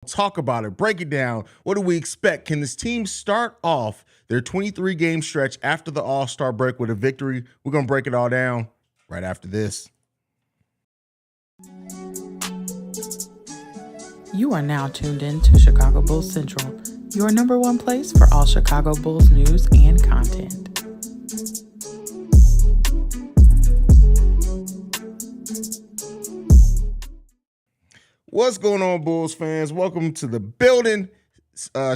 Talk about it, break it down. What do we expect? Can this team start off their 23-game stretch after the All-Star break with a victory? We're going to break it all down right after this. You are now tuned in to Chicago Bulls Central, your number one place for all Chicago Bulls news and content. What's going on, Bulls fans? Welcome to the building.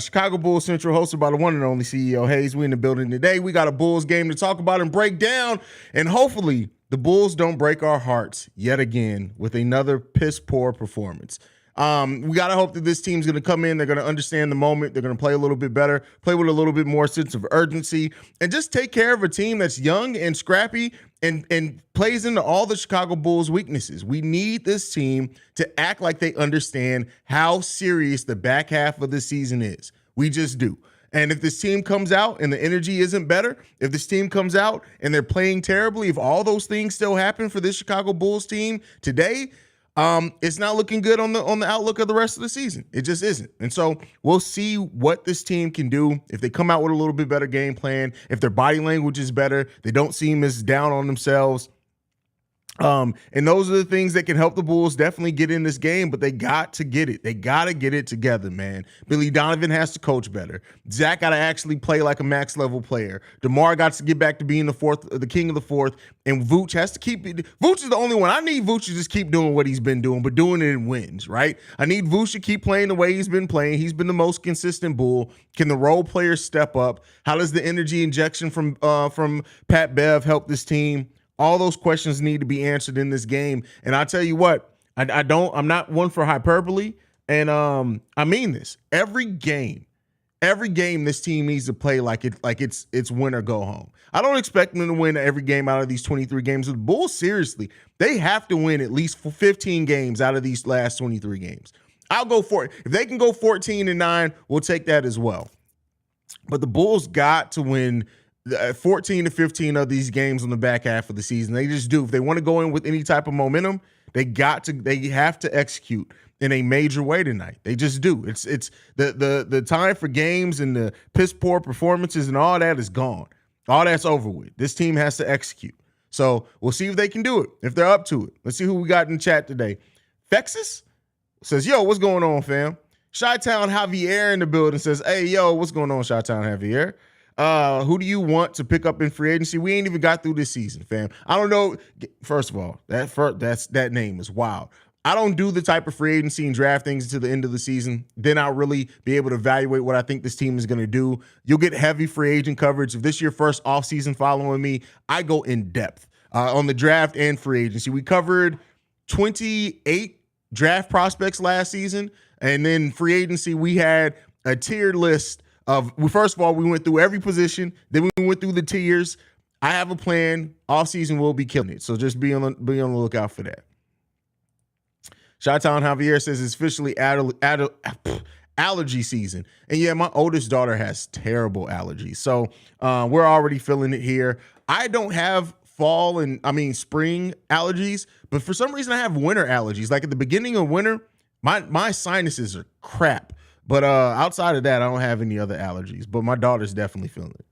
Chicago Bulls Central, hosted by the one and only CEO Haize. We in the building today. We got a Bulls game to talk about and break down, and hopefully the Bulls don't break our hearts yet again with another piss-poor performance. We got to hope that this team's going to come in. They're going to understand the moment. They're going to play a little bit better, play with a little bit more sense of urgency, and just take care of a team that's young and scrappy and plays into all the Chicago Bulls' weaknesses. We need this team to act like they understand how serious the back half of the season is. We just do. And if this team comes out and the energy isn't better, if this team comes out and they're playing terribly, if all those things still happen for this Chicago Bulls team today, it's not looking good on the outlook of the rest of the season. It just isn't. And so we'll see what this team can do if they come out with a little bit better game plan, if their body language is better, they don't seem as down on themselves. And those are the things that can help the Bulls definitely get in this game, but they got to get it. They got to get it together, man. Billy Donovan has to coach better. Zach got to actually play like a max level player. DeMar got to get back to being the king of the fourth, and Vooch has to keep it. Vooch is the only one. I need Vooch to just keep doing what he's been doing, but doing it in wins, right? I need Vooch to keep playing the way he's been playing. He's been the most consistent Bull. Can the role players step up? How does the energy injection from Pat Bev help this team? All those questions need to be answered in this game. And I tell you what, I'm not one for hyperbole. And I mean this. Every game this team needs to play like it's win or go home. I don't expect them to win every game out of these 23 games. The Bulls, seriously, they have to win at least 15 games out of these last 23 games. I'll go for it. If they can go 14-9, we'll take that as well. But the Bulls got to win 14 to 15 of these games on the back half of the season. They just do. If they want to go in with any type of momentum, they have to execute in a major way tonight. They just do. It's the time for games and the piss poor performances and all that is gone. All that's over with. This team has to execute. So we'll see if they can do it, if they're up to it. Let's see who we got in the chat today. Fexus says, yo, what's going on, fam? Chi-Town Javier in the building says, hey, yo, what's going on, Chi-Town Javier? Who do you want to pick up in free agency? We ain't even got through this season, fam. I don't know. First of all, that name is wild. I don't do the type of free agency and draft things until the end of the season. Then I'll really be able to evaluate what I think this team is going to do. You'll get heavy free agent coverage. If this is your first offseason following me, I go in depth on the draft and free agency. We covered 28 draft prospects last season. And then free agency, we had a tiered list first of all, we went through every position. Then we went through the tiers. I have a plan. Offseason will be killing it. So just be on the lookout for that. Chi-Town Javier says it's officially allergy season. And yeah, my oldest daughter has terrible allergies. So we're already feeling it here. I don't have spring allergies, but for some reason I have winter allergies. Like at the beginning of winter, my sinuses are crap. But outside of that, I don't have any other allergies. But my daughter's definitely feeling it.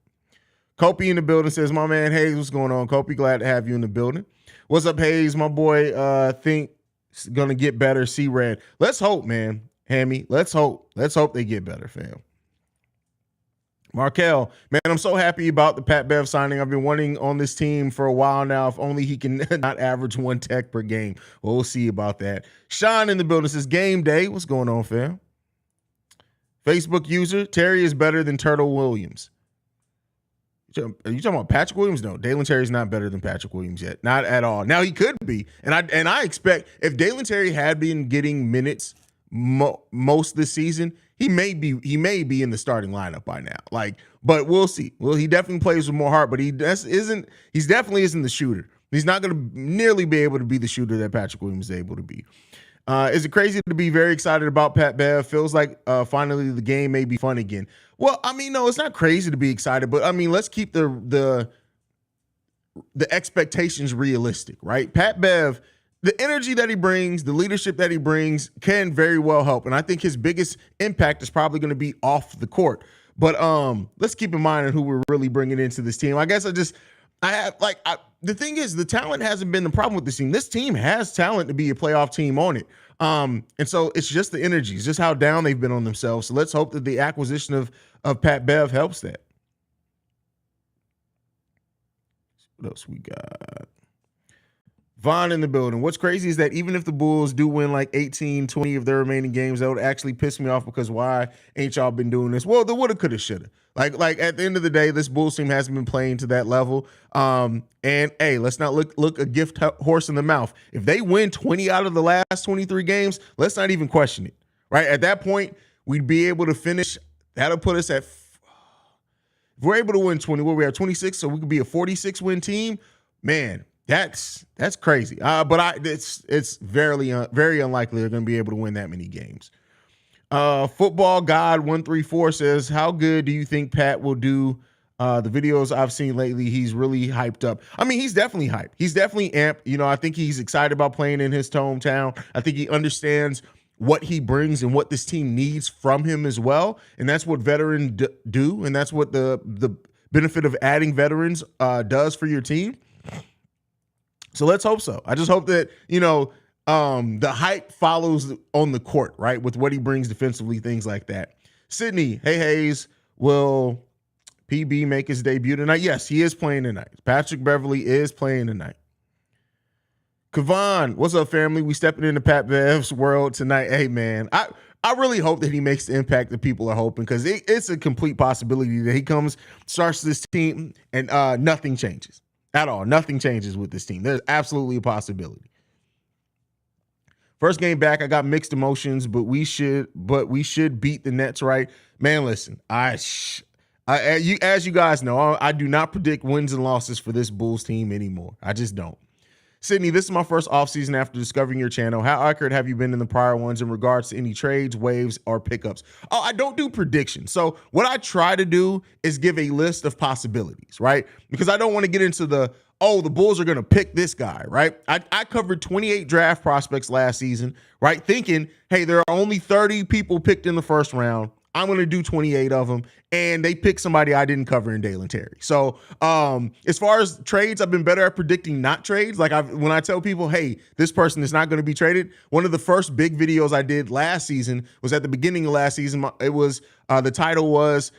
Kopi in the building says, my man Haize, what's going on? Kopi, glad to have you in the building. What's up, Haize? My boy think it's going to get better. C-Red. Let's hope, man. Hammy, let's hope. Let's hope they get better, fam. Markel, man, I'm so happy about the Pat Bev signing. I've been wanting on this team for a while now. If only he can not average one tech per game. Well, we'll see about that. Sean in the building says, game day. What's going on, fam? Facebook user, Terry is better than Turtle Williams. Are you talking about Patrick Williams? No, Dalen Terry's not better than Patrick Williams yet. Not at all. Now, he could be. And I expect if Dalen Terry had been getting minutes most this season, he may be in the starting lineup by now. But we'll see. Well, he definitely plays with more heart, but he definitely isn't the shooter. He's not going to nearly be able to be the shooter that Patrick Williams is able to be. Is it crazy to be very excited about Pat Bev? Feels like finally the game may be fun again. Well, I mean, no, it's not crazy to be excited, but I mean, let's keep the expectations realistic, right? Pat Bev the energy that he brings, the leadership that he brings can very well help. And I think his biggest impact is probably going to be off the court. But let's keep in mind who we're really bringing into this team. I guess the thing is, the talent hasn't been the problem with this team. This team has talent to be a playoff team on it. And so it's just the energy, it's just how down they've been on themselves. So let's hope that the acquisition of Pat Bev helps that. What else we got? Vaughn in the building. What's crazy is that even if the Bulls do win like 18, 20 of their remaining games, that would actually piss me off because why ain't y'all been doing this? Well, the woulda, coulda, shoulda. Like at the end of the day, this Bulls team hasn't been playing to that level. And hey, let's not look a gift horse in the mouth. If they win 20 out of the last 23 games, let's not even question it. Right? At that point, we'd be able to finish. That'll put us at, if we're able to win 20, we have 26, so we could be a 46-win team. Man, that's crazy. But it's very unlikely they're going to be able to win that many games. Football God 134 says, how good do you think Pat will do? The videos I've seen lately, he's really hyped up. I mean, he's definitely hyped. He's definitely amped. You know, I think he's excited about playing in his hometown. I think he understands what he brings and what this team needs from him as well. And that's what veterans do. And that's what the benefit of adding veterans does for your team. So let's hope so. I just hope that, the hype follows on the court, right? With what he brings defensively, things like that. Sydney, hey, Haize, will PB make his debut tonight? Yes, he is playing tonight. Patrick Beverley is playing tonight. Kavan, what's up, family? We stepping into Pat Bev's world tonight. Hey, man, I really hope that he makes the impact that people are hoping, because it's a complete possibility that he comes, starts this team, and nothing changes at all. Nothing changes with this team. There's absolutely a possibility. First game back, I got mixed emotions, but we should beat the Nets, right? Man, listen, as you guys know, I do not predict wins and losses for this Bulls team anymore. I just don't. Sydney, this is my first offseason after discovering your channel. How accurate have you been in the prior ones in regards to any trades, waves, or pickups? Oh, I don't do predictions. So what I try to do is give a list of possibilities, right? Because I don't want to get into the Bulls are going to pick this guy, right? I covered 28 draft prospects last season, right? Thinking, hey, there are only 30 people picked in the first round. I'm going to do 28 of them. And they picked somebody I didn't cover in Dalen Terry. So as far as trades, I've been better at predicting not trades. Like when I tell people, hey, this person is not going to be traded. One of the first big videos I did last season was at the beginning of last season. It was the title was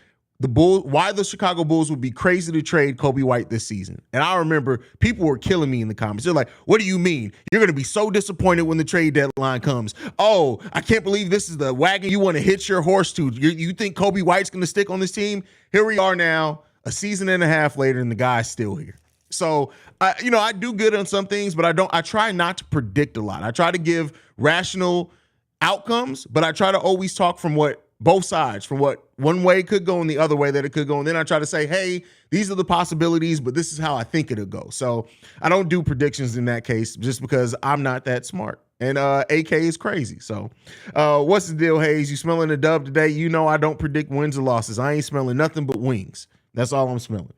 why the Chicago Bulls would be crazy to trade Kobe White this season. And I remember people were killing me in the comments. They're like, what do you mean? You're going to be so disappointed when the trade deadline comes. Oh, I can't believe this is the wagon you want to hitch your horse to. You think Kobe White's going to stick on this team? Here we are now, a season and a half later, and the guy's still here. So, I do good on some things, but I try not to predict a lot. I try to give rational outcomes, but I try to always talk from both sides, from what one way could go and the other way that it could go. And then I try to say, hey, these are the possibilities, but this is how I think it'll go. So I don't do predictions in that case just because I'm not that smart. And AK is crazy. So what's the deal, Haize? You smelling a dub today? You know I don't predict wins or losses. I ain't smelling nothing but wings. That's all I'm smelling.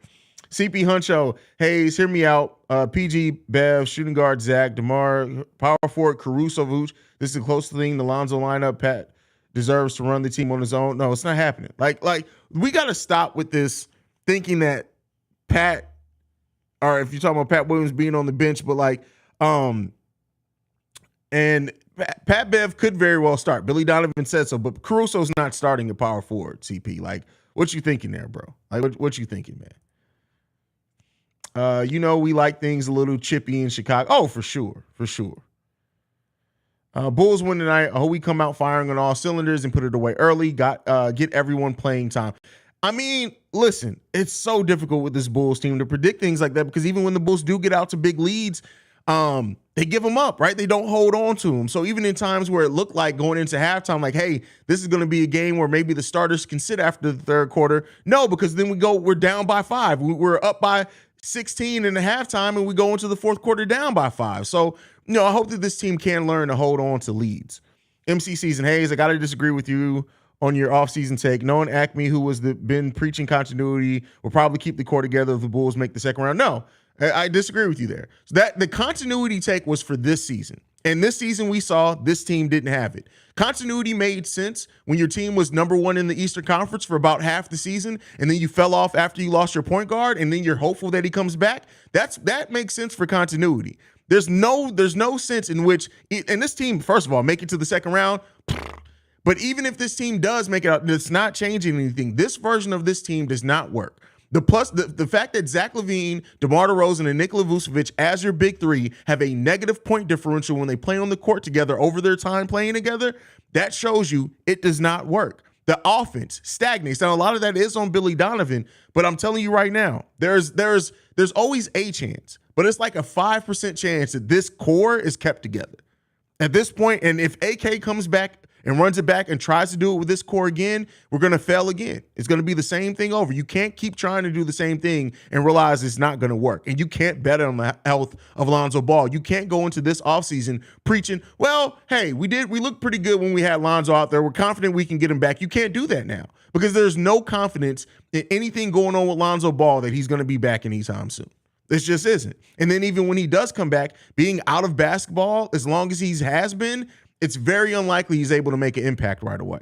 CP Huncho, Haize, hear me out. PG, Bev, shooting guard, Zach, DeMar, power forward, Caruso, Vooch. This is the closest thing, the Lonzo lineup. Pat deserves to run the team on his own. No, it's not happening. Like we got to stop with this thinking that Pat, or if you're talking about Pat Williams being on the bench, but and Pat Bev could very well start. Billy Donovan said so, but Caruso's not starting at power forward, CP. Like, what you thinking there, bro? Like, what you thinking, man? We like things a little chippy in Chicago. Oh, for sure. Bulls win tonight. I hope we come out firing on all cylinders and put it away early. Get everyone playing time. I mean, listen, it's so difficult with this Bulls team to predict things like that because even when the Bulls do get out to big leads, they give them up, right? They don't hold on to them. So even in times where it looked like going into halftime, like, hey, this is going to be a game where maybe the starters can sit after the third quarter. No, because then we're down by 5. We're up by 16 in the halftime and we go into the fourth quarter down by 5. So, I hope that this team can learn to hold on to leads. MC Season, Haize, I got to disagree with you on your offseason take. Knowing Acme, who been preaching continuity, will probably keep the core together if the Bulls make the second round. No, I disagree with you there. So that the continuity take was for this season. And this season we saw this team didn't have it. Continuity made sense when your team was number one in the Eastern Conference for about half the season, and then you fell off after you lost your point guard, and then you're hopeful that he comes back. That makes sense for continuity. There's no sense in which, and this team, first of all, make it to the second round. But even if this team does make it out, it's not changing anything. This version of this team does not work. The fact that Zach LaVine, DeMar DeRozan, and Nikola Vucevic as your big three have a negative point differential when they play on the court together over their time playing together, that shows you it does not work. The offense stagnates. Now, a lot of that is on Billy Donovan, but I'm telling you right now, there's always a chance, but it's like a 5% chance that this core is kept together at this point. And if AK comes back and runs it back and tries to do it with this core again, we're going to fail again. It's going to be the same thing over. You can't keep trying to do the same thing and realize it's not going to work. And you can't bet on the health of Lonzo Ball. You can't go into this offseason preaching, well, hey, we looked pretty good when we had Lonzo out there. We're confident we can get him back. You can't do that now because there's no confidence in anything going on with Lonzo Ball that he's going to be back anytime soon. This just isn't. And then even when he does come back, being out of basketball as long as he has been, it's very unlikely he's able to make an impact right away.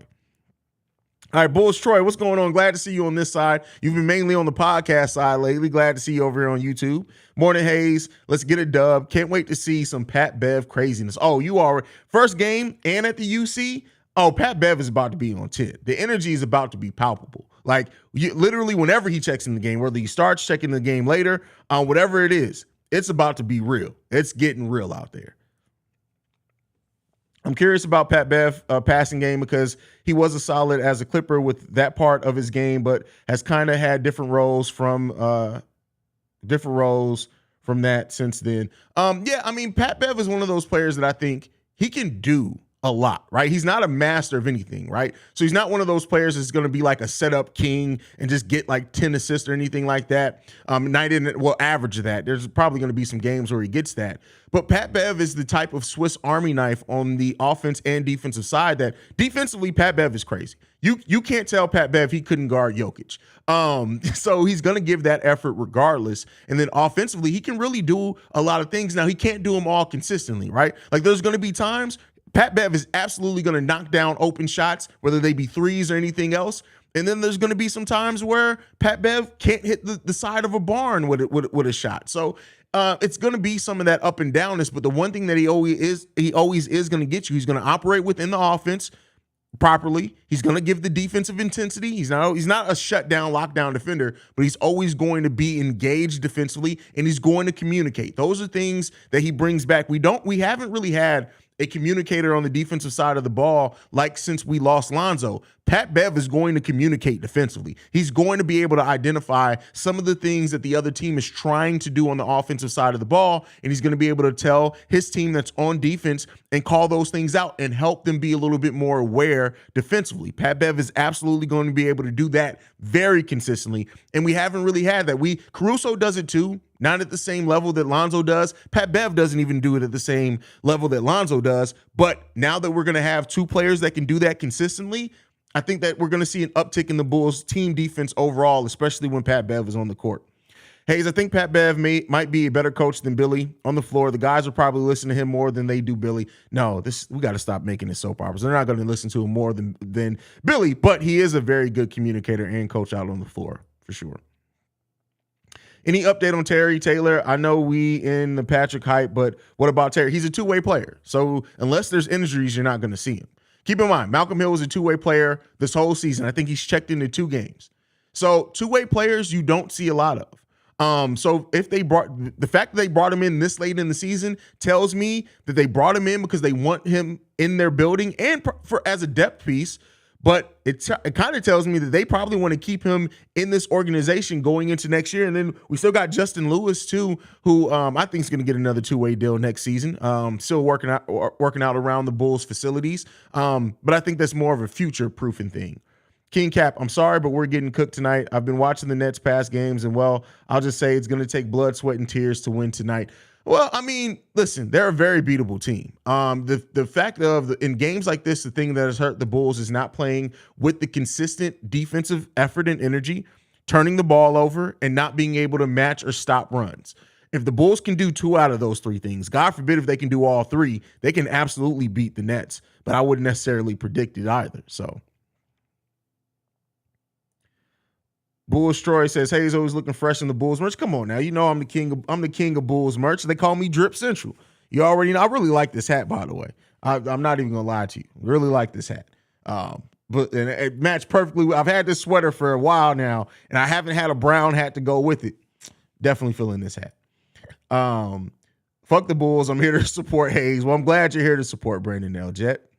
All right, Bulls Troy, what's going on? Glad to see you on this side. You've been mainly on the podcast side lately. Glad to see you over here on YouTube. Morning, Haize. Let's get a dub. Can't wait to see some Pat Bev craziness. Oh, you are first game and at the UC. Oh, Pat Bev is about to be on 10. The energy is about to be palpable. Like literally whenever he checks in the game, whether he starts checking the game later, whatever it is, it's about to be real. It's getting real out there. I'm curious about Pat Bev passing game because he was a solid as a Clipper with that part of his game, but has kind of had different roles from that since then. I mean, Pat Bev is one of those players that I think he can do a lot, right? He's not a master of anything, right? So he's not one of those players that's going to be like a setup king and just get like 10 assists or anything like that. Average of that. There's probably going to be some games where he gets that. But Pat Bev is the type of Swiss Army knife on the offense and defensive side that defensively, Pat Bev is crazy. You can't tell Pat Bev he couldn't guard Jokic. So he's going to give that effort regardless. And then offensively, he can really do a lot of things. Now, he can't do them all consistently, right? Like there's going to be times Pat Bev is absolutely going to knock down open shots, whether they be threes or anything else. And then there's going to be some times where Pat Bev can't hit the side of a barn with a shot. So it's going to be some of that up and downness. But the one thing that he always is going to get you, he's going to operate within the offense properly. He's going to give the defensive intensity. He's not a shutdown, lockdown defender, but he's always going to be engaged defensively, and he's going to communicate. Those are things that he brings back. We haven't really had a communicator on the defensive side of the ball like since we lost Lonzo. Pat Bev is going to communicate defensively. He's going to be able to identify some of the things that the other team is trying to do on the offensive side of the ball, and he's going to be able to tell his team that's on defense and call those things out and help them be a little bit more aware defensively. Pat Bev is absolutely going to be able to do that very consistently, and we haven't really had that. Caruso does it too, not at the same level that Lonzo does. Pat Bev doesn't even do it at the same level that Lonzo does, but now that we're going to have two players that can do that consistently, I think that we're going to see an uptick in the Bulls' team defense overall, especially when Pat Bev is on the court. Haize, I think Pat Bev might be a better coach than Billy on the floor. The guys will probably listen to him more than they do Billy. No, we got to stop making it soap operas. They're not going to listen to him more than Billy, but he is a very good communicator and coach out on the floor for sure. Any update on Terry Taylor? I know we in the Patrick hype, but what about Terry? He's a two-way player. So unless there's injuries, you're not going to see him. Keep in mind, Malcolm Hill was a two-way player this whole season. I think he's checked into 2 games. So two-way players you don't see a lot of. So if the fact that they brought him in this late in the season tells me that they brought him in because they want him in their building and as a depth piece. But it kind of tells me that they probably want to keep him in this organization going into next year. And then we still got Justin Lewis too, who I think is going to get another 2-way deal next season. Still working out around the Bulls facilities. But I think that's more of a future-proofing thing. King Cap, I'm sorry, but we're getting cooked tonight. I've been watching the Nets past games, and well, I'll just say it's going to take blood, sweat, and tears to win tonight. Well, I mean, listen, they're a very beatable team. The fact of in games like this, the thing that has hurt the Bulls is not playing with the consistent defensive effort and energy, turning the ball over, and not being able to match or stop runs. If the Bulls can do 2 out of those 3 things, God forbid if they can do all 3, they can absolutely beat the Nets. But I wouldn't necessarily predict it either. So Bulls Troy says, Haize always looking fresh in the Bulls merch. Come on now, you know I'm the king of Bulls merch. They call me Drip Central. You already know. I really like this hat, by the way. I'm not even gonna lie to you. Really like this hat. But it matched perfectly. I've had this sweater for a while now, and I haven't had a brown hat to go with it. Definitely feeling this hat. Fuck the Bulls. I'm here to support Haize. Well, I'm glad you're here to support Brandon L. Jet.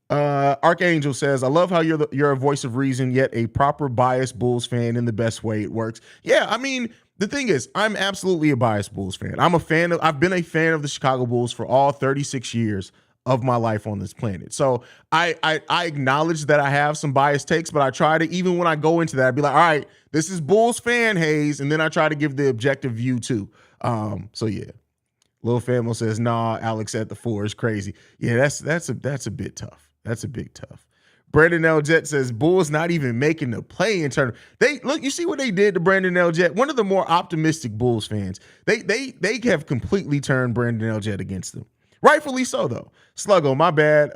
Archangel says, I love how you're a voice of reason, yet a proper biased Bulls fan in the best way it works. Yeah, I mean, the thing is, I'm absolutely a biased Bulls fan. I've been a fan of the Chicago Bulls for all 36 years of my life on this planet. So I acknowledge that I have some biased takes, but I try to, even when I go into that, I'd be like, all right, this is Bulls fan Haize, and then I try to give the objective view too. So yeah. Lil Famo says, nah, Alex at the 4 is crazy. Yeah, that's a bit tough. That's a big tough. Brandon L. Jet says, Bulls not even making the play-in tournament. You see what they did to Brandon L. Jet? One of the more optimistic Bulls fans. They have completely turned Brandon L. Jet against them. Rightfully so, though. Sluggo, my bad.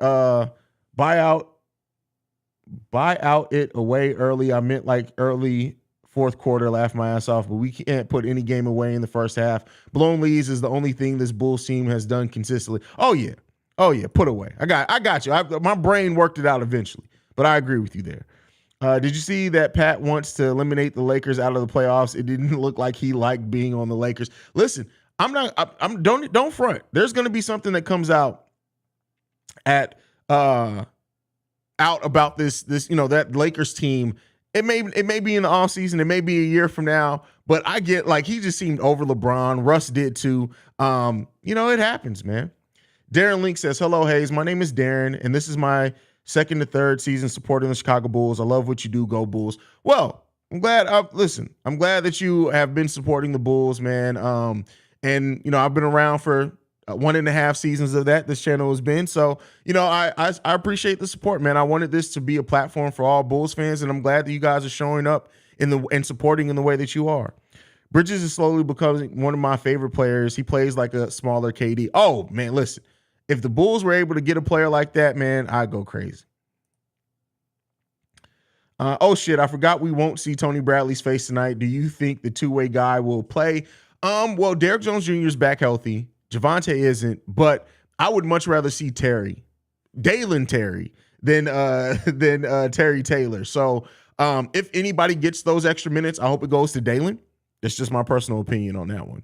Buy out it away early. I meant like early fourth quarter, laugh my ass off, but we can't put any game away in the first half. Blown leads is the only thing this Bulls team has done consistently. Oh yeah, put away. I got you. My brain worked it out eventually, but I agree with you there. Did you see that Pat wants to eliminate the Lakers out of the playoffs? It didn't look like he liked being on the Lakers. Listen, don't front. There's going to be something that comes out about this that Lakers team. It may be in the offseason, it may be a year from now, but I get like he just seemed over LeBron. Russ did too. It happens, man. Darren Link says, hello, Haize. My name is Darren, and this is my 2nd to 3rd season supporting the Chicago Bulls. I love what you do. Go Bulls. Well, I'm glad. I'm glad that you have been supporting the Bulls, man. And I've been around for 1.5 seasons of that. This channel has been. So, I appreciate the support, man. I wanted this to be a platform for all Bulls fans, and I'm glad that you guys are showing up and supporting in the way that you are. Bridges is slowly becoming one of my favorite players. He plays like a smaller KD. Oh, man, listen. If the Bulls were able to get a player like that, man, I'd go crazy. Oh, shit, I forgot we won't see Tony Bradley's face tonight. Do you think the two-way guy will play? Well, Derrick Jones Jr. is back healthy. Javante isn't, but I would much rather see Dalen Terry than Terry Taylor. So if anybody gets those extra minutes, I hope it goes to Dalen. That's just my personal opinion on that one.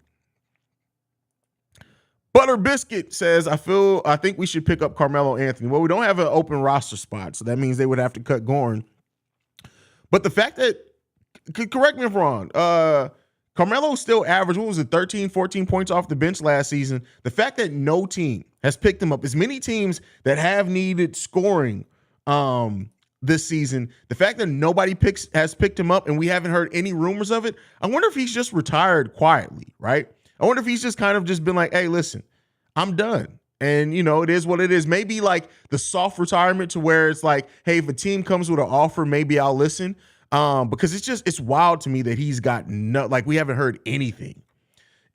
Butter Biscuit says, I think we should pick up Carmelo Anthony. Well, we don't have an open roster spot, so that means they would have to cut Goran. But the fact that, correct me if I'm wrong, Carmelo still averaged, 13, 14 points off the bench last season. The fact that no team has picked him up, as many teams that have needed scoring this season, the fact that nobody has picked him up and we haven't heard any rumors of it, I wonder if he's just retired quietly, right? I wonder if he's just kind of just been like, hey, listen, I'm done. And, it is what it is. Maybe like the soft retirement to where it's like, hey, if a team comes with an offer, maybe I'll listen. Because it's wild to me that he's got we haven't heard anything.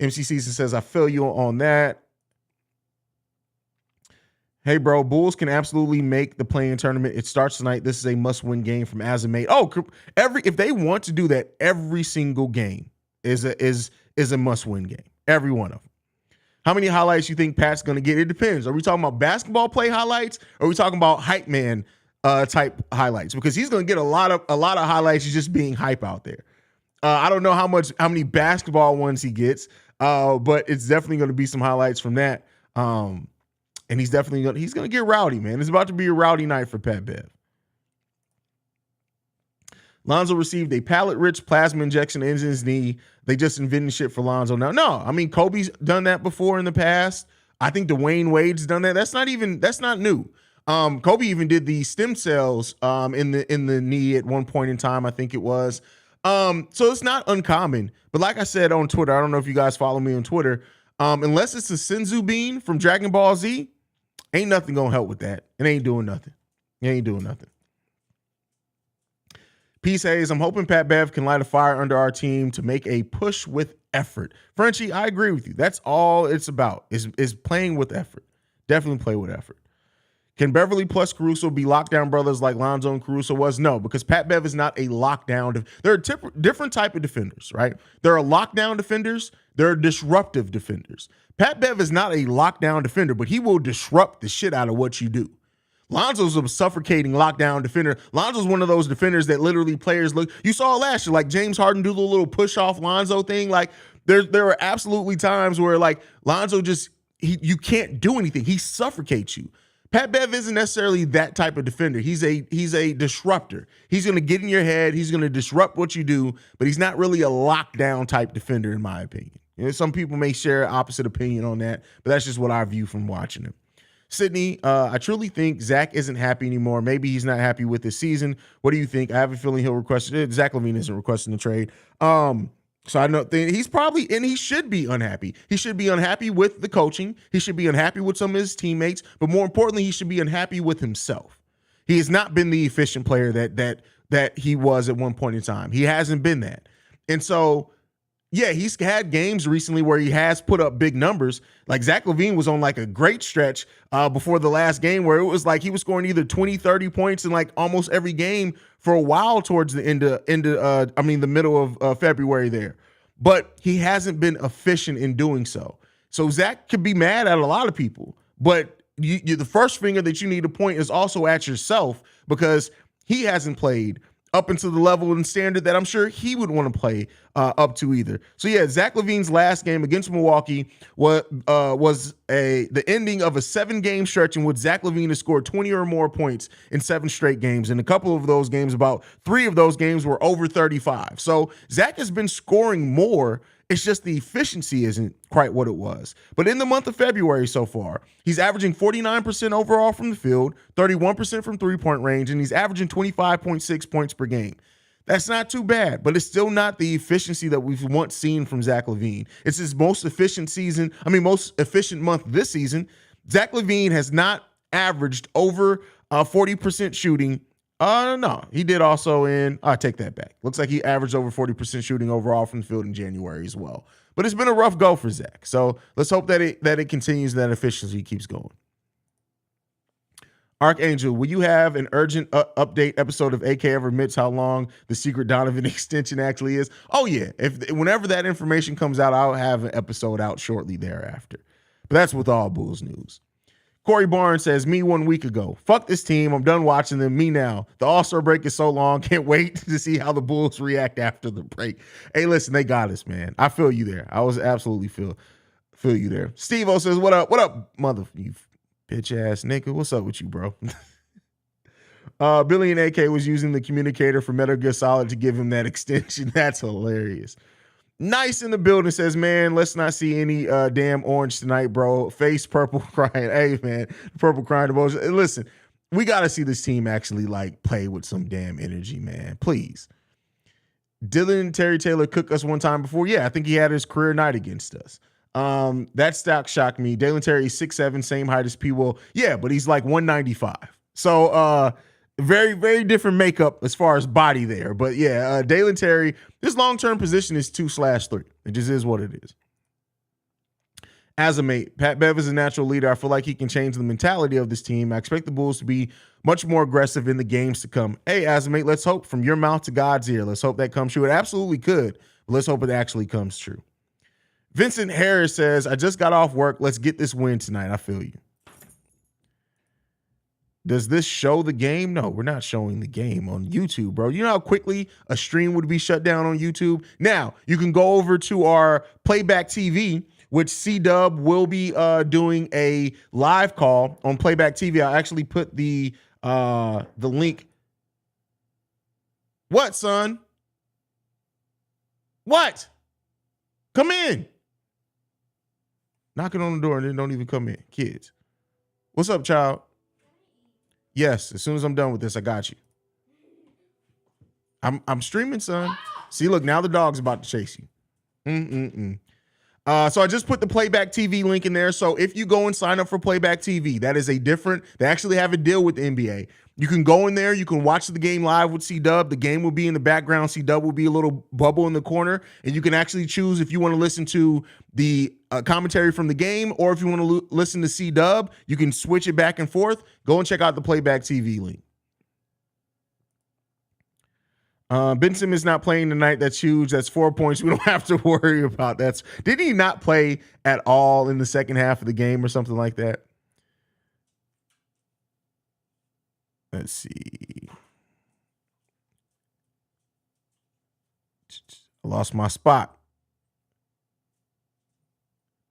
MC Season says, I feel you on that. Hey, bro, Bulls can absolutely make the play-in tournament. It starts tonight. This is a must-win game from Azamate. Oh, if they want to do that, every single game is a must-win game. Every one of them. How many highlights you think Pat's going to get? It depends. Are we talking about basketball play highlights? Or are we talking about hype man type highlights? Because he's going to get a lot of highlights just being hype out there. I don't know how many basketball ones he gets, but it's definitely going to be some highlights from that. And he's definitely going to get rowdy, man. It's about to be a rowdy night for Pat Bev. Lonzo received a pallet-rich plasma injection in his knee. They just invented shit for Lonzo now. No, I mean, Kobe's done that before in the past. I think Dwayne Wade's done that. That's not new. Kobe even did the stem cells in the knee at one point in time, I think it was. So it's not uncommon. But like I said on Twitter, I don't know if you guys follow me on Twitter, unless it's a Senzu bean from Dragon Ball Z, ain't nothing gonna help with that. It ain't doing nothing. It ain't doing nothing. Peace, Haize. I'm hoping Pat Bev can light a fire under our team to make a push with effort. Frenchie, I agree with you. That's all it's about is playing with effort. Definitely play with effort. Can Beverley plus Caruso be lockdown brothers like Lonzo and Caruso was? No, because Pat Bev is not a lockdown. There are different type of defenders, right? There are lockdown defenders. There are disruptive defenders. Pat Bev is not a lockdown defender, but he will disrupt the shit out of what you do. Lonzo's a suffocating lockdown defender. Lonzo's one of those defenders that literally players look. You saw last year, like James Harden do the little push off Lonzo thing. Like there are absolutely times where like Lonzo just you can't do anything. He suffocates you. Pat Bev isn't necessarily that type of defender. He's a disruptor. He's going to get in your head. He's going to disrupt what you do, but he's not really a lockdown type defender, in my opinion. You know, some people may share opposite opinion on that, but that's just what I view from watching him. Sydney, I truly think Zach isn't happy anymore. Maybe he's not happy with this season. What do you think? I have a feeling he'll request it. Zach LaVine isn't requesting the trade. So I know he's probably, and he should be unhappy. He should be unhappy with the coaching. He should be unhappy with some of his teammates, but more importantly, he should be unhappy with himself. He has not been the efficient player that he was at one point in time. He hasn't been that. And so, yeah, he's had games recently where he has put up big numbers. Like Zach LaVine was on like a great stretch before the last game where it was like he was scoring either 20, 30 points in like almost every game for a while towards the the middle of February there. But he hasn't been efficient in doing so. So Zach could be mad at a lot of people, but the first finger that you need to point is also at yourself because he hasn't played up into the level and standard that I'm sure he would want to play up to either. So yeah, Zach LaVine's last game against Milwaukee was the ending of a 7-game stretch in which Zach LaVine has scored 20 or more points in 7 straight games. And a couple of those games, about 3 of those games were over 35. So Zach has been scoring more. It's just the efficiency isn't quite what it was. But in the month of February so far, he's averaging 49% overall from the field, 31% from three-point range, and he's averaging 25.6 points per game. That's not too bad, but it's still not the efficiency that we've once seen from Zach LaVine. It's his most efficient month this season. Zach LaVine has not averaged over 40% shooting. No, he did also I take that back. Looks like he averaged over 40% shooting overall from the field in January as well. But it's been a rough go for Zach. So let's hope that it continues, that efficiency keeps going. Archangel, will you have an urgent update episode of AK Ever Admits how long the secret Donovan extension actually is? Oh yeah, whenever that information comes out, I'll have an episode out shortly thereafter. But that's with all Bulls news. Corey Barnes says, me 1 week ago. Fuck this team. I'm done watching them. Me now. The All-Star break is so long. Can't wait to see how the Bulls react after the break. Hey, listen, they got us, man. I feel you there. I was absolutely feel you there. Steve-O says, what up? What up, you bitch-ass nigga? What's up with you, bro? Billy and AK was using the communicator for Metal Gear Solid to give him that extension. That's hilarious. Nice in the building says, man, let's not see any damn orange tonight, bro. Face purple crying. Hey, man, purple crying emotion. Listen, we got to see this team actually like play with some damn energy, man. Please. Dylan and Terry Taylor cooked us one time before. Yeah, I think he had his career night against us. That stock shocked me. Dalen Terry is 6'7", same height as P. Will. Yeah, but he's like 195. So very, very different makeup as far as body there. But yeah, Dalen Terry, his long-term position is 2/3. It just is what it is. As a mate, Pat Bev is a natural leader. I feel like he can change the mentality of this team. I expect the Bulls to be much more aggressive in the games to come. Hey, as a mate, let's hope from your mouth to God's ear. Let's hope that comes true. It absolutely could, but let's hope it actually comes true. Vincent Harris says, I just got off work. Let's get this win tonight. I feel you. Does this show the game? No, we're not showing the game on YouTube, bro. You know how quickly a stream would be shut down on YouTube? Now, you can go over to our Playback TV, which C-Dub will be doing a live call on Playback TV. I'll actually put the link. What, son? What? Come in. Knocking on the door and then don't even come in. Kids. What's up, child? Yes, as soon as I'm done with this, I got you. I'm streaming, son. See, look, now the dog's about to chase you. So I just put the Playback TV link in there. So if you go and sign up for Playback TV, that is they actually have a deal with the NBA. You can go in there, you can watch the game live with C-Dub. The game will be in the background. C-Dub will be a little bubble in the corner, and you can actually choose if you want to listen to the commentary from the game, or if you want to listen to C-Dub, you can switch it back and forth. Go and check out the Playback TV link. Benson is not playing tonight. That's huge. That's 4 points. We don't have to worry about that. Did he not play at all in the second half of the game or something like that? Let's see. I lost my spot.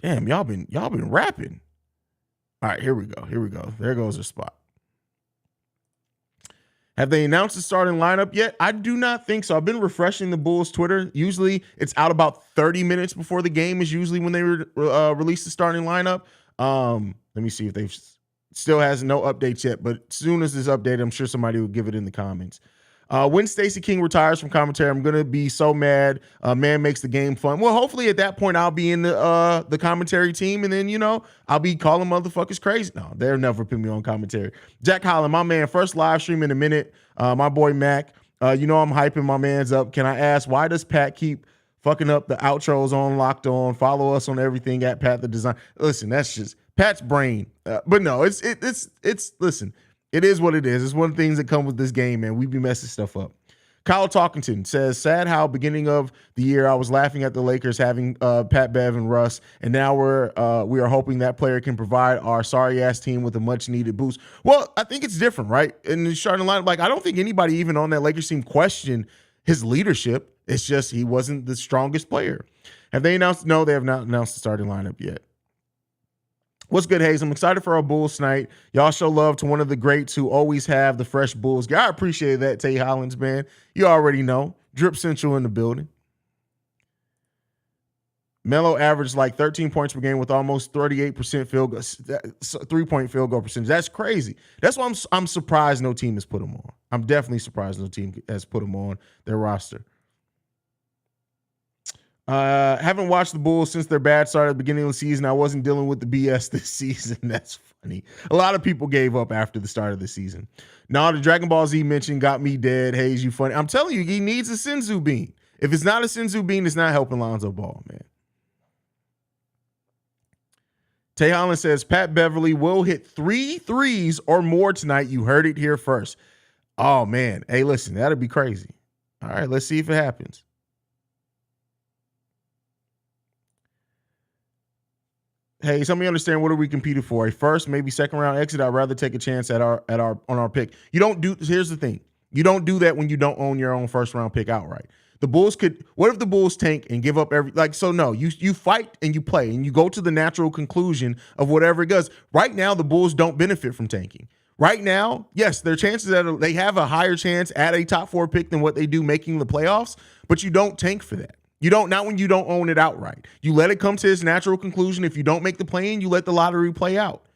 Damn, y'all been rapping. All right, here we go. There goes the spot. Have they announced the starting lineup yet? I do not think so. I've been refreshing the Bulls Twitter. Usually it's out about 30 minutes before the game is usually when they release the starting lineup. Let me see if they've still has no updates yet, but as soon as it's updated, I'm sure somebody will give it in the comments. When Stacey King retires from commentary, I'm going to be so mad. Man makes the game fun. Well, hopefully at that point, I'll be in the commentary team, and then, I'll be calling motherfuckers crazy. No, they'll never put me on commentary. Jack Holland, my man, first live stream in a minute. My boy Mac, I'm hyping my mans up. Can I ask, why does Pat keep fucking up the outros on Locked On? Follow us on everything at Pat the Design. Listen, that's just Pat's brain. But no, it's listen, it is what it is. It's one of the things that come with this game, man. We be messing stuff up. Kyle Talkington says, sad how beginning of the year I was laughing at the Lakers having Pat Bev and Russ, and now we are hoping that player can provide our sorry-ass team with a much-needed boost. Well, I think it's different, right? In the starting lineup, I don't think anybody even on that Lakers team questioned his leadership. It's just he wasn't the strongest player. Have they announced? No, they have not announced the starting lineup yet. What's good, Haize? I'm excited for our Bulls tonight. Y'all show love to one of the greats who always have the fresh Bulls. I appreciate that, Tay Hollins, man. You already know. Drip Central in the building. Melo averaged like 13 points per game with almost 38% field goal, 3-point field goal percentage. That's crazy. That's why I'm surprised no team has put him on. I'm definitely surprised no team has put him on their roster. Haven't watched the Bulls since their bad start at the beginning of the season. I wasn't dealing with the BS this season. That's funny. A lot of people gave up after the start of the season. Now, the Dragon Ball Z mention got me dead. Haize, you funny. I'm telling you, he needs a Senzu bean. If it's not a Senzu bean, it's not helping Lonzo Ball, man. Tay Holland says, Pat Beverley will hit 3 threes or more tonight. You heard it here first. Oh, man. Hey, listen, that'd be crazy. All right, let's see if it happens. Hey, somebody understand, what are we competing for? A first, maybe second round exit? I'd rather take a chance on our pick. Here's the thing. You don't do that when you don't own your own first round pick outright. The Bulls what if the Bulls tank and give up no, you fight and you play and you go to the natural conclusion of whatever it does. Right now, the Bulls don't benefit from tanking. Right now, yes, their chances that they have a higher chance at a top 4 pick than what they do making the playoffs, but you don't tank for that. Not when you don't own it outright. You let it come to its natural conclusion. If you don't make the play-in, you let the lottery play out.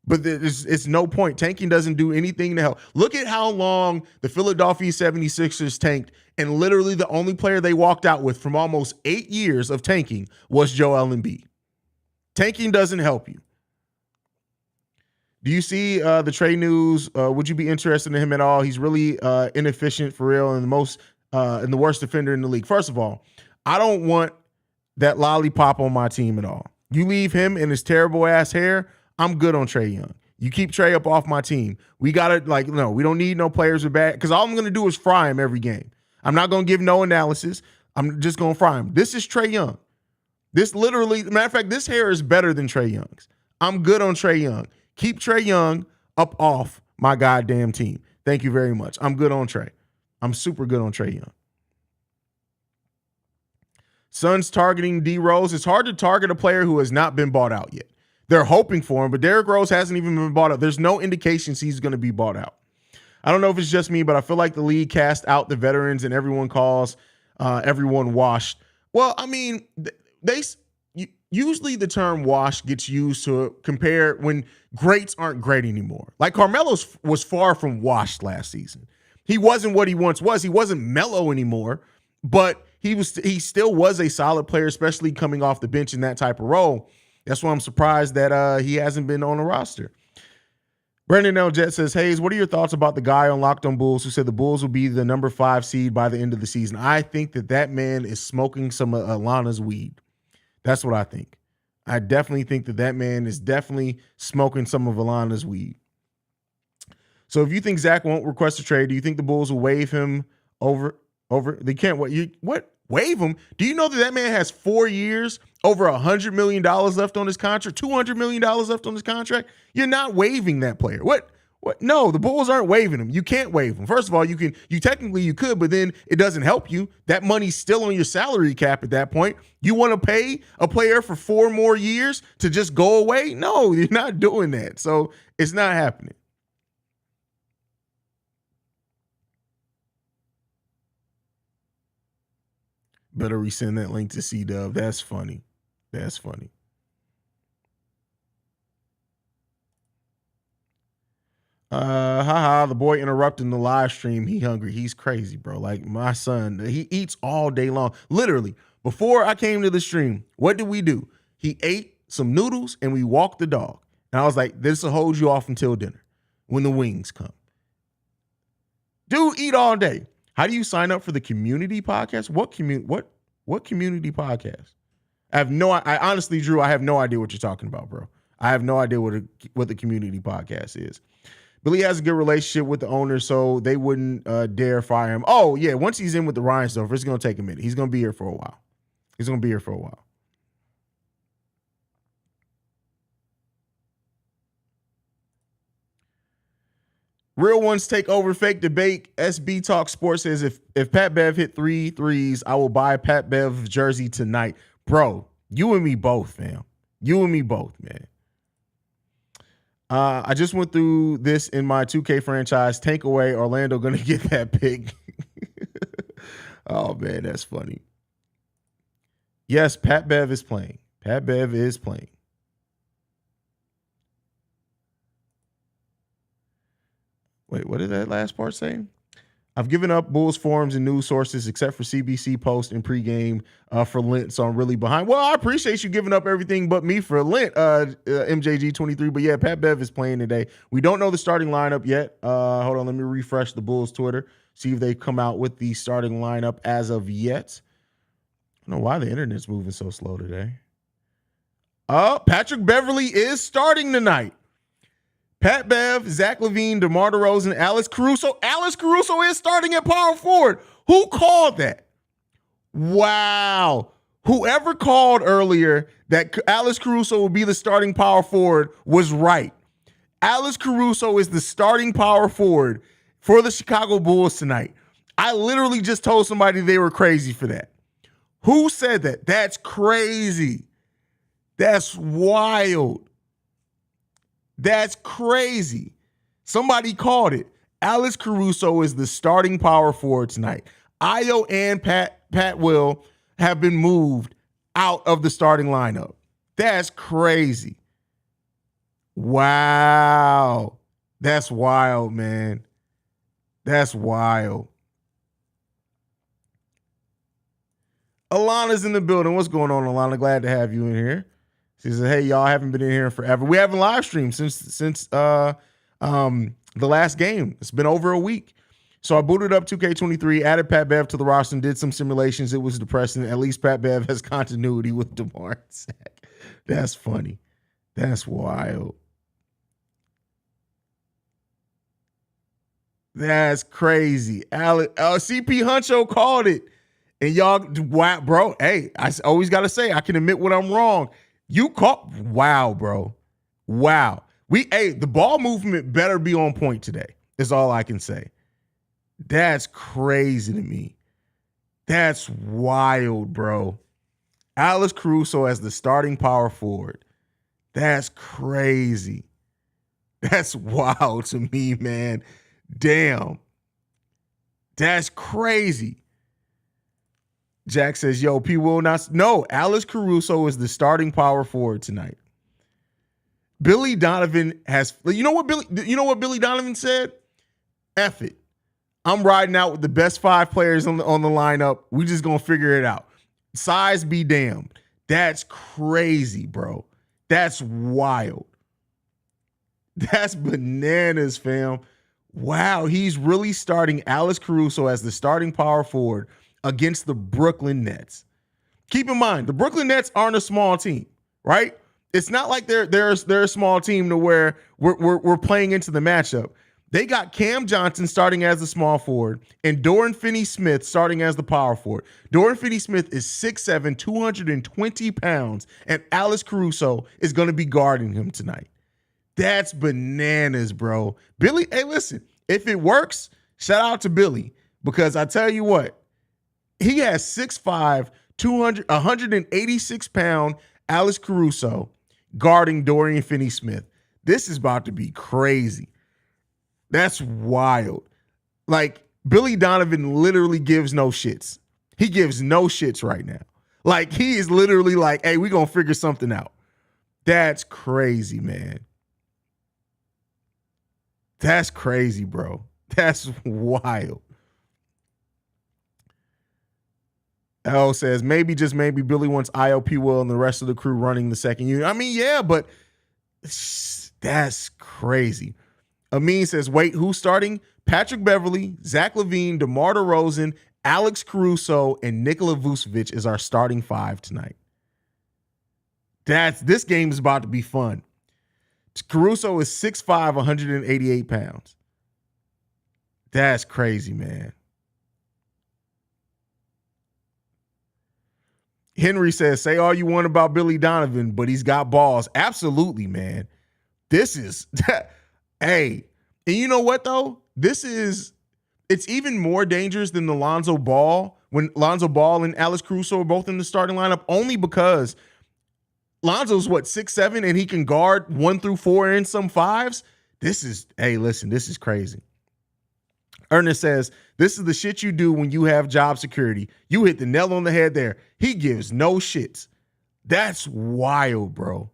But it's no point. Tanking doesn't do anything to help. Look at how long the Philadelphia 76ers tanked, and literally the only player they walked out with from almost 8 years of tanking was Joel Embiid. Tanking doesn't help you. Do you see the trade news? Would you be interested in him at all? He's really inefficient for real, and the worst defender in the league. First of all, I don't want that lollipop on my team at all. You leave him and his terrible ass hair, I'm good on Trae Young. You keep Trae up off my team. We got to, no, we don't need no players with bad, because all I'm going to do is fry him every game. I'm not going to give no analysis. I'm just going to fry him. This is Trae Young. This literally, matter of fact, this hair is better than Trae Young's. I'm good on Trae Young. Keep Trae Young up off my goddamn team. Thank you very much. I'm good on Trae. I'm super good on Trae Young. Suns targeting D Rose. It's hard to target a player who has not been bought out yet. They're hoping for him, but Derrick Rose hasn't even been bought out. There's no indications he's going to be bought out. I don't know if it's just me, but I feel like the league cast out the veterans and everyone calls everyone washed. Well, I mean, usually the term washed gets used to compare when greats aren't great anymore. Like Carmelo was far from washed last season. He wasn't what he once was. He wasn't mellow anymore, but he still was a solid player, especially coming off the bench in that type of role. That's why I'm surprised that he hasn't been on the roster. Brandon L. Jet says, Haize, what are your thoughts about the guy on Locked on Bulls who said the Bulls will be the number 5 seed by the end of the season? I think that man is smoking some of Alana's weed. That's what I think. I definitely think that man is definitely smoking some of Alana's weed. So if you think Zach won't request a trade, do you think the Bulls will waive him over? They can't. What? Waive him? Do you know that man has 4 years, over $100 million left on his contract, $200 million left on his contract? You're not waiving that player. What? No, the Bulls aren't waiving him. You can't waive him. First of all, you technically could, but then it doesn't help you. That money's still on your salary cap at that point. You want to pay a player for 4 more years to just go away? No, you're not doing that. So it's not happening. Better resend that link to C-Dub. That's funny. That's funny. Haha, the boy interrupting the live stream. He hungry. He's crazy, bro. Like my son, he eats all day long. Literally, before I came to the stream, what did we do? He ate some noodles and we walked the dog. And I was like, this will hold you off until dinner when the wings come. Dude, eat all day. How do you sign up for the community podcast? What community podcast? I honestly, Drew, I have no idea what you're talking about, bro. I have no idea what the community podcast is. Billy has a good relationship with the owner, so they wouldn't dare fire him. Oh, yeah, once he's in with the Reinsdorf, it's going to take a minute. He's going to be here for a while. Real ones take over fake debate. SB Talk Sports says if Pat Bev hit 3 threes, I will buy Pat Bev jersey tonight. Bro, you and me both, fam. You and me both, man. I just went through this in my 2K franchise. Tank away. Orlando going to get that pick. Oh, man, that's funny. Yes, Pat Bev is playing. Pat Bev is playing. Wait, what did that last part say? I've given up Bulls forums and news sources except for CBC Post and Pregame for Lent, so I'm really behind. Well, I appreciate you giving up everything but me for Lent, MJG23. But yeah, Pat Bev is playing today. We don't know the starting lineup yet. Hold on, let me refresh the Bulls Twitter, see if they've come out with the starting lineup as of yet. I don't know why the internet's moving so slow today. Patrick Beverley is starting tonight. Pat Bev, Zach LaVine, DeMar DeRozan, Alex Caruso. Alex Caruso is starting at power forward. Who called that? Wow. Whoever called earlier that Alex Caruso would be the starting power forward was right. Alex Caruso is the starting power forward for the Chicago Bulls tonight. I literally just told somebody they were crazy for that. Who said that? That's crazy. That's wild. That's crazy. Somebody called it. Alex Caruso is the starting power forward tonight. Ayo and Pat Will have been moved out of the starting lineup. That's crazy. Wow. That's wild, man. That's wild. Alana's in the building. What's going on, Alana? Glad to have you in here. She says, hey, y'all, haven't been in here forever. We haven't live streamed since the last game. It's been over a week. So I booted up 2K23, added Pat Bev to the roster and did some simulations. It was depressing. At least Pat Bev has continuity with DeMar and Zach. That's funny. That's wild. That's crazy. CP Huncho called it. And y'all, wow, bro, hey, I always got to say, I can admit when I'm wrong. You caught, wow, bro. Wow. The ball movement better be on point today, is all I can say. That's crazy to me. That's wild, bro. Alex Caruso as the starting power forward. That's crazy. That's wild to me, man. Damn. That's crazy. Jack says, yo, P will not. No, Alex Caruso is the starting power forward tonight. Billy Donovan has, you know what Billy Donovan said? F it. I'm riding out with the best 5 players on the lineup. We just gonna figure it out. Size be damned. That's crazy, bro. That's wild. That's bananas, fam. Wow, he's really starting Alex Caruso as the starting power forward against the Brooklyn Nets. Keep in mind, the Brooklyn Nets aren't a small team, right? It's not like they're a small team to where we're playing into the matchup. They got Cam Johnson starting as the small forward and Dorian Finney-Smith starting as the power forward. Dorian Finney-Smith is 6'7", 220 pounds, and Alex Caruso is going to be guarding him tonight. That's bananas, bro. Billy, hey, listen, if it works, shout out to Billy, because I tell you what, he has 6'5", 186 pound Alex Caruso guarding Dorian Finney-Smith. This is about to be crazy. That's wild. Like, Billy Donovan literally gives no shits. He gives no shits right now. Like, he is literally like, hey, we're going to figure something out. That's crazy, man. That's crazy, bro. That's wild. L says, maybe, just maybe, Billy wants IOP Will and the rest of the crew running the second unit. I mean, yeah, but that's crazy. Amin says, wait, who's starting? Patrick Beverley, Zach LaVine, DeMar DeRozan, Alex Caruso, and Nikola Vucevic is our starting 5 tonight. This game is about to be fun. Caruso is 6'5", 188 pounds. That's crazy, man. Henry says, say all you want about Billy Donovan, but he's got balls. Absolutely, man. This is, hey, and you know what, though? It's even more dangerous than the Lonzo Ball, when Lonzo Ball and Alex Caruso are both in the starting lineup, only because Lonzo's 6'7", and he can guard 1 through 4 and some 5s. Hey, listen, this is crazy. Ernest says, this is the shit you do when you have job security. You hit the nail on the head there. He gives no shits. That's wild, bro.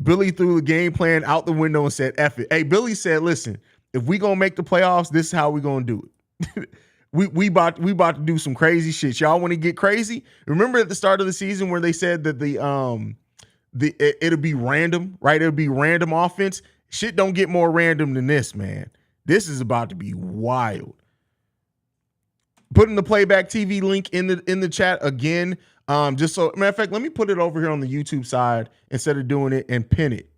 Billy threw the game plan out the window and said, F it. Hey, Billy said, listen, if we going to make the playoffs, this is how we going to do it. we about to do some crazy shit. Y'all want to get crazy? Remember at the start of the season where they said that it'll be random, right? It'll be random offense. Shit don't get more random than this, man. This is about to be wild. Putting the playback TV link in the chat again. Just so, matter of fact, let me put it over here on the YouTube side instead of doing it and pin it.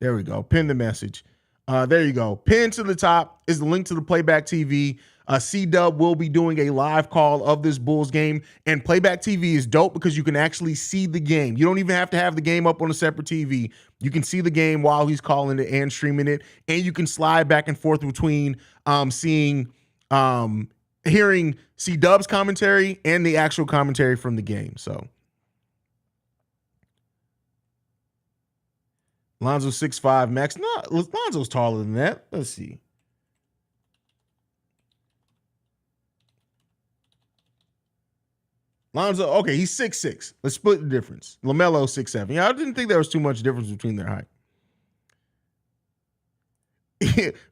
There we go. Pin the message. There you go. Pin to the top is the link to the playback TV. C-Dub will be doing a live call of this Bulls game, and playback TV is dope because you can actually see the game. You don't even have to have the game up on a separate TV. You can see the game while he's calling it and streaming it, and you can slide back and forth between hearing C-Dub's commentary and the actual commentary from the game. So Lonzo's 6'5", max. No, Lonzo's taller than that. Let's see. Lonzo, okay, he's 6'6". Let's split the difference. LaMelo's 6'7". Yeah, I didn't think there was too much difference between their height.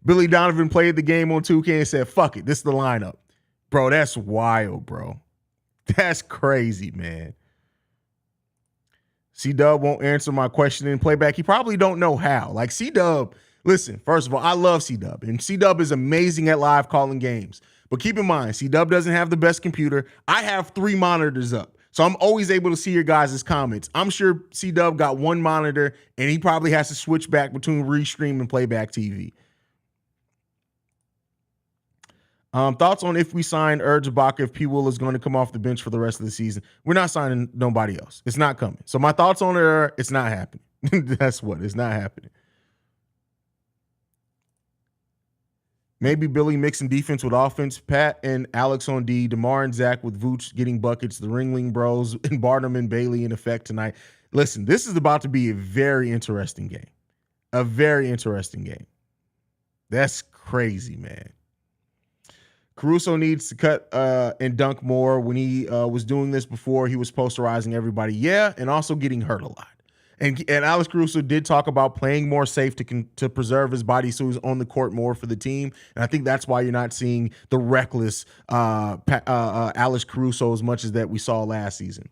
Billy Donovan played the game on 2K and said, fuck it, this is the lineup. Bro, that's wild, bro. That's crazy, man. C-Dub won't answer my question in playback. He probably don't know how. Like, C-Dub, listen, first of all, I love C-Dub, and C-Dub is amazing at live calling games. But keep in mind, C-Dub doesn't have the best computer. I have 3 monitors up, so I'm always able to see your guys' comments. I'm sure C-Dub got 1 monitor, and he probably has to switch back between Restream and Playback TV. Thoughts on if we sign Ibaka, if P. Will is going to come off the bench for the rest of the season? We're not signing nobody else. It's not coming. So my thoughts on it are, it's not happening. That's what, it's not happening. Maybe Billy mixing defense with offense. Pat and Alex on D. DeMar and Zach with Vooch getting buckets. The Ringling Bros and Barnum and Bailey in effect tonight. Listen, this is about to be a very interesting game. A very interesting game. That's crazy, man. Caruso needs to cut and dunk more. When he was doing this before, he was posterizing everybody. Yeah, and also getting hurt a lot. And Alex Caruso did talk about playing more safe to preserve his body so he's on the court more for the team. And I think that's why you're not seeing the reckless Alex Caruso as much as that we saw last season.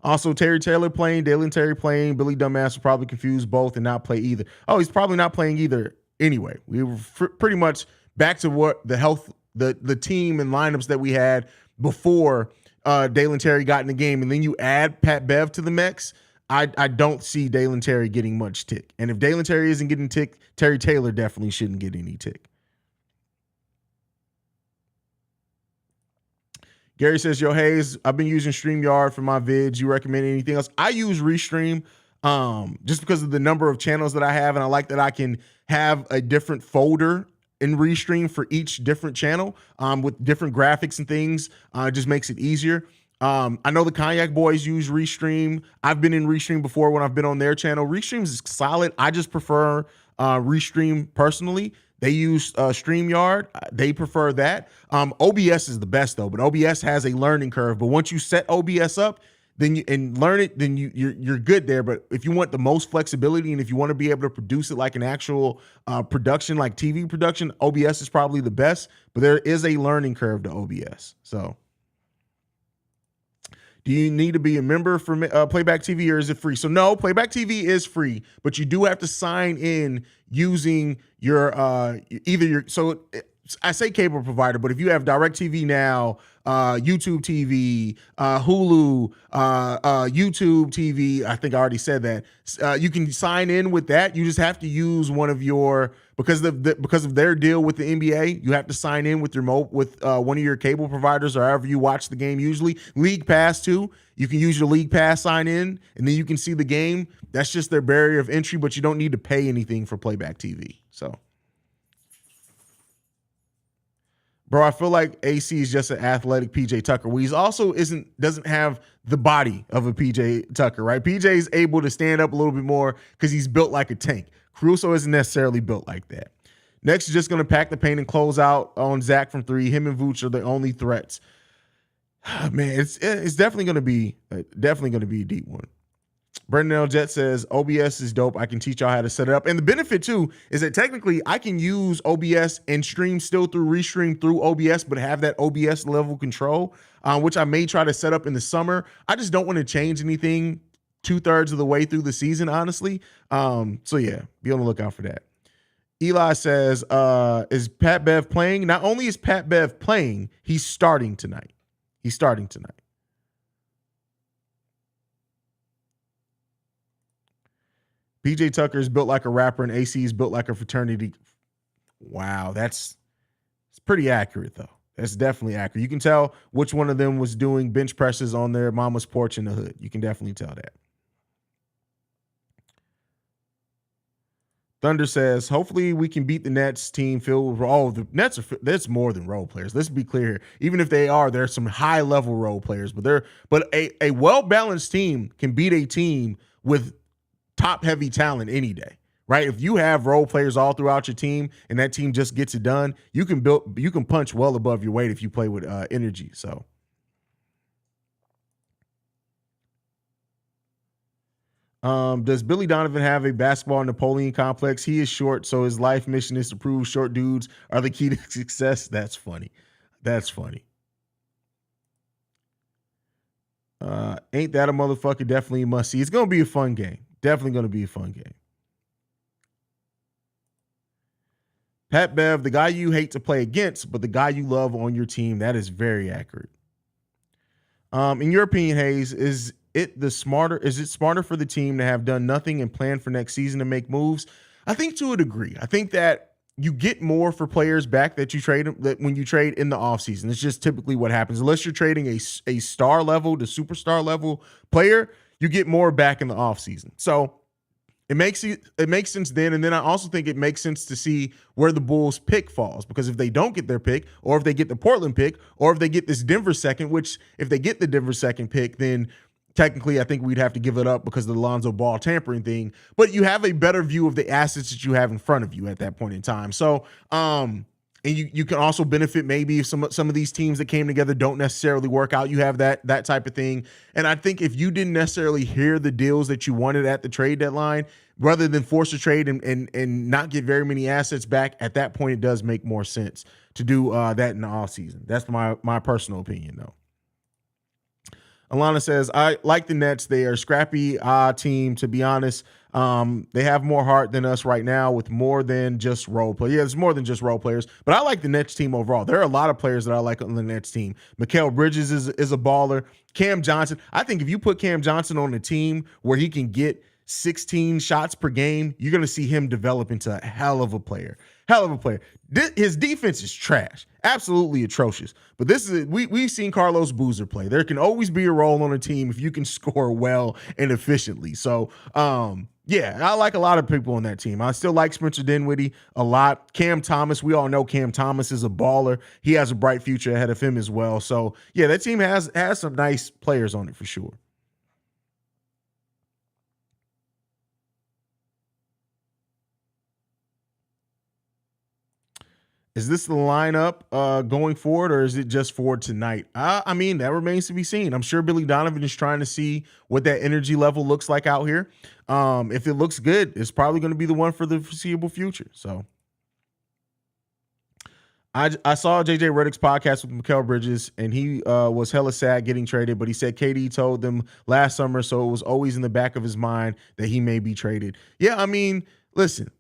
Also, Terry Taylor playing, Dalen Terry playing. Billy Dumbass will probably confuse both and not play either. Oh, he's probably not playing either anyway. We were pretty much back to what the team and lineups that we had before Dalen Terry got in the game. And then you add Pat Bev to the mix. I don't see Dalen Terry getting much tick. And if Dalen Terry isn't getting tick, Terry Taylor definitely shouldn't get any tick. Gary says, yo, Haize, I've been using StreamYard for my vids. You recommend anything else? I use Restream just because of the number of channels that I have, and I like that I can have a different folder in Restream for each different channel with different graphics and things. It just makes it easier. I know the Cognac Boys use Restream. I've been in Restream before when I've been on their channel. Restream is solid. I just prefer Restream personally. They use StreamYard. They prefer that. OBS is the best though, but OBS has a learning curve. But once you set OBS up, then learn it, then you're good there. But if you want the most flexibility and if you want to be able to produce it like an actual production, like TV production, OBS is probably the best. But there is a learning curve to OBS. So, do you need to be a member for Playback TV or is it free? So no, Playback TV is free, but you do have to sign in using your I say cable provider, but if you have DirecTV Now, YouTube TV, Hulu, YouTube TV, I think I already said that. You can sign in with that. You just have to use one of your because of their deal with the NBA. You have to sign in with one of your cable providers or however you watch the game. Usually, League Pass too. You can use your League Pass sign in, and then you can see the game. That's just their barrier of entry, but you don't need to pay anything for Playback TV. So. Bro, I feel like AC is just an athletic PJ Tucker. Well, he's also doesn't have the body of a PJ Tucker, right? PJ is able to stand up a little bit more because he's built like a tank. Caruso isn't necessarily built like that. Next, just going to pack the paint and close out on Zach from three. Him and Vooch are the only threats. Man, it's definitely going to be a deep one. Brendan L. Jet says, OBS is dope. I can teach y'all how to set it up. And the benefit, too, is that technically I can use OBS and stream still through Restream through OBS, but have that OBS level control, which I may try to set up in the summer. I just don't want to change anything 2/3 of the way through the season, honestly. So, yeah, be on the lookout for that. Eli says, is Pat Bev playing? Not only is Pat Bev playing, he's starting tonight. PJ Tucker is built like a rapper and AC is built like a fraternity. Wow, it's pretty accurate, though. That's definitely accurate. You can tell which one of them was doing bench presses on their mama's porch in the hood. You can definitely tell that. Thunder says, hopefully we can beat the Nets team filled with all the Nets. That's more than role players. Let's be clear here. Even if they are, there's some high level role players, but a well-balanced team can beat a team with top heavy talent any day, right? If you have role players all throughout your team and that team just gets it done, you can punch well above your weight if you play with energy. So does Billy Donovan have a basketball Napoleon complex? He is short, so his life mission is to prove short dudes are the key to success. That's funny. Ain't that a motherfucker? Definitely a must see. It's gonna be a fun game. Definitely going to be a fun game. Pat Bev, the guy you hate to play against, but the guy you love on your team. That is very accurate. In your opinion, Haize, is it smarter for the team to have done nothing and plan for next season to make moves? I think to a degree. I think that you get more for players back that you trade when you trade in the offseason. It's just typically what happens. Unless you're trading a star level to superstar level player, you get more back in the offseason. So it makes sense then. And then I also think it makes sense to see where the Bulls pick falls, because if they don't get their pick, or if they get the Portland pick, or if they get this Denver second, which if they get the Denver second pick, then technically I think we'd have to give it up because of the Lonzo Ball tampering thing. But you have a better view of the assets that you have in front of you at that point in time. So I And you can also benefit maybe if some of these teams that came together don't necessarily work out. You have that type of thing. And I think if you didn't necessarily hear the deals that you wanted at the trade deadline, rather than force a trade and not get very many assets back, at that point it does make more sense to do that in the offseason. That's my personal opinion, though. Alana says, I like the Nets. They are a scrappy team, to be honest. They have more heart than us right now with more than just role players. Yeah, there's more than just role players, but I like the Nets team overall. There are a lot of players that I like on the Nets team. Mikal Bridges is a baller. Cam Johnson. I think if you put Cam Johnson on a team where he can get 16 shots per game, you're going to see him develop into a hell of a player. Hell of a player. His defense is trash. Absolutely atrocious. But this is we've seen Carlos Boozer play. There can always be a role on a team if you can score well and efficiently. So, yeah, I like a lot of people on that team. I still like Spencer Dinwiddie a lot. Cam Thomas, we all know Cam Thomas is a baller. He has a bright future ahead of him as well. So, yeah, that team has some nice players on it for sure. Is this the lineup going forward, or is it just for tonight? I mean, that remains to be seen. I'm sure Billy Donovan is trying to see what that energy level looks like out here. If it looks good, it's probably going to be the one for the foreseeable future. So I saw JJ Redick's podcast with Mikal Bridges, and he was hella sad getting traded, but he said KD told them last summer, so it was always in the back of his mind that he may be traded. Yeah, I mean, listen,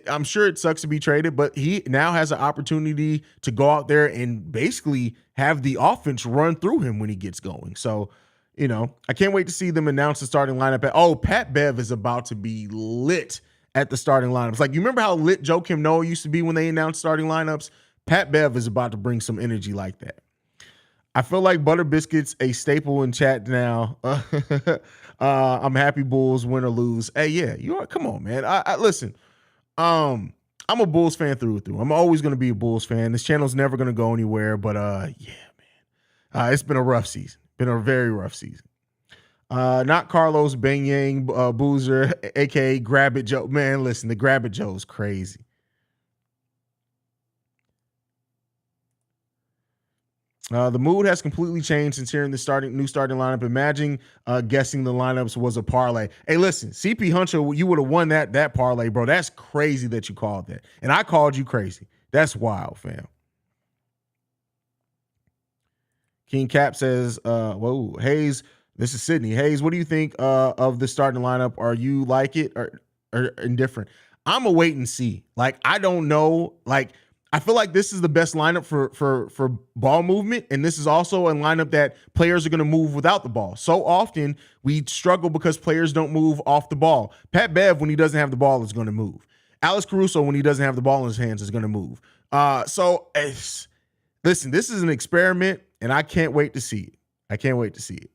I'm sure it sucks to be traded, but he now has an opportunity to go out there and basically have the offense run through him when he gets going. So, I can't wait to see them announce the starting lineup. Pat Bev is about to be lit at the starting lineups. Like, you remember how lit Joakim Noah used to be when they announced starting lineups? Pat Bev is about to bring some energy like that. I feel like Butter Biscuit's a staple in chat now. I'm happy Bulls win or lose. Hey, yeah, you are. Come on, man. I listen. I'm a Bulls fan through and through. I'm always going to be a Bulls fan. This channel's never going to go anywhere, but yeah, man. It's been a rough season. Been a very rough season. Not Carlos Benyang Boozer, aka Grab It Joe. Man, listen, the Grab It Joe is crazy. The mood has completely changed since hearing the new starting lineup. Imagine guessing the lineups was a parlay. Hey, listen, CP Hunter, you would have won that parlay, bro. That's crazy that you called that. And I called you crazy. That's wild, fam. King Cap says, whoa, Haize, this is Sydney. Haize, what do you think of the starting lineup? Are you like it or indifferent? I'm a wait and see. Like, I don't know. Like, I feel like this is the best lineup for ball movement, and this is also a lineup that players are going to move without the ball. So often we struggle because players don't move off the ball. Pat Bev, when he doesn't have the ball, is going to move. Alex Caruso, when he doesn't have the ball in his hands, is going to move. Listen, this is an experiment, and I can't wait to see it. I can't wait to see it.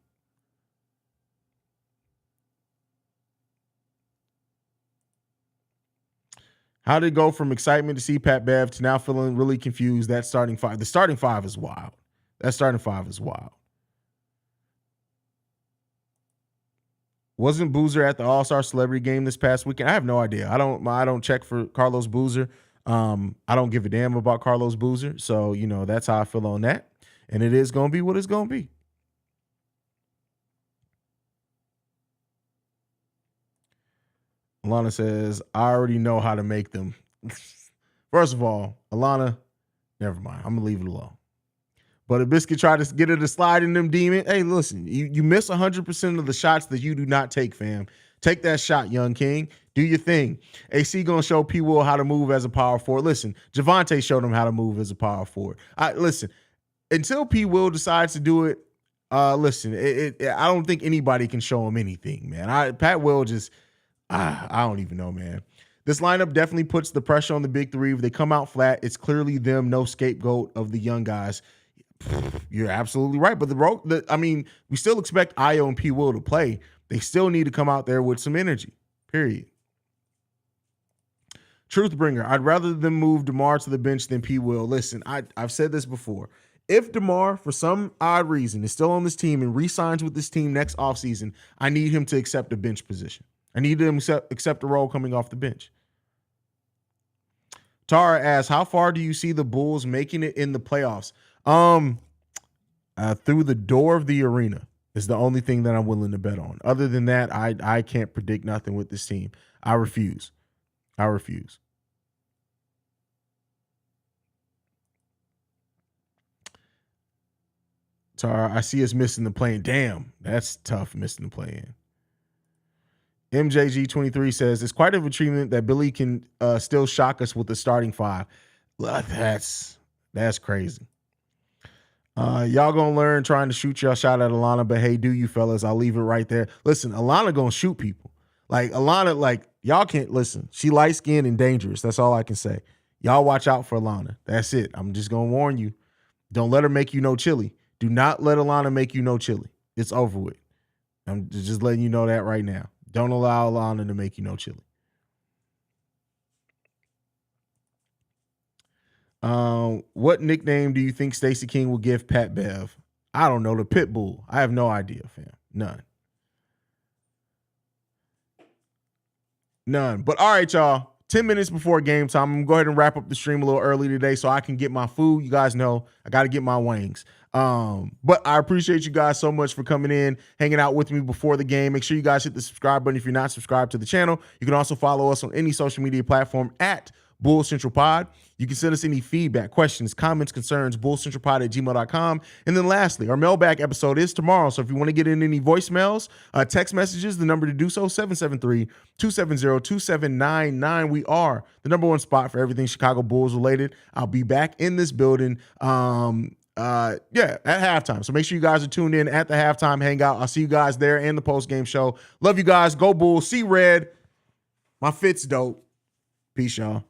How did it go from excitement to see Pat Bev to now feeling really confused? That starting five. The starting five is wild. That starting five is wild. Wasn't Boozer at the All-Star Celebrity Game this past weekend? I have no idea. I don't check for Carlos Boozer. I don't give a damn about Carlos Boozer. So, that's how I feel on that. And it is going to be what it's going to be. Alana says, I already know how to make them. First of all, Alana, never mind. I'm going to leave it alone. But if Biscuit tried to get her to slide in them demon, hey, listen, you miss 100% of the shots that you do not take, fam. Take that shot, young king. Do your thing. AC going to show P. Will how to move as a power forward. Listen, Javante showed him how to move as a power forward. Listen, until P. Will decides to do it, listen, I don't think anybody can show him anything, man. Pat Will just... I don't even know, man. This lineup definitely puts the pressure on the big three. If they come out flat, it's clearly them, no scapegoat of the young guys. You're absolutely right. But we still expect Io and P. Will to play. They still need to come out there with some energy, period. Truthbringer, I'd rather them move DeMar to the bench than P. Will. Listen, I've said this before. If DeMar, for some odd reason, is still on this team and re-signs with this team next offseason, I need him to accept a bench position. I need him to accept a role coming off the bench. Tara asks, how far do you see the Bulls making it in the playoffs? Through the door of the arena is the only thing that I'm willing to bet on. Other than that, I can't predict nothing with this team. I refuse. Tara, I see us missing the play-in. Damn, that's tough, missing the play-in. MJG23 says, it's quite of a treatment that Billy can still shock us with the starting five. That's crazy. Y'all gonna learn trying to shoot y'all shot at Alana, but hey, do you fellas? I'll leave it right there. Listen, Alana gonna shoot people. Like Alana, like y'all can't listen. She light skinned and dangerous. That's all I can say. Y'all watch out for Alana. That's it. I'm just gonna warn you. Don't let her make you no chili. Do not let Alana make you no chili. It's over with. I'm just letting you know that right now. Don't allow Alana to make you no chili. What nickname do you think Stacey King will give Pat Bev? I don't know. The Pitbull. I have no idea, fam. None. But all right, y'all. 10 minutes before game time, I'm going to go ahead and wrap up the stream a little early today so I can get my food. You guys know I got to get my wings. But I appreciate you guys so much for coming in, hanging out with me before the game. Make sure you guys hit the subscribe button if you're not subscribed to the channel. You can also follow us on any social media platform at Bull Central Pod. You can send us any feedback, questions, comments, concerns, bullcentralpod@gmail.com. And then lastly, our mailbag episode is tomorrow. So if you want to get in any voicemails, text messages, the number to do so, 773-270-2799. We are the number one spot for everything Chicago Bulls related. I'll be back in this building at halftime. So make sure you guys are tuned in at the halftime hangout. I'll see you guys there and the post-game show. Love you guys. Go Bulls. See red. My fit's dope. Peace, y'all.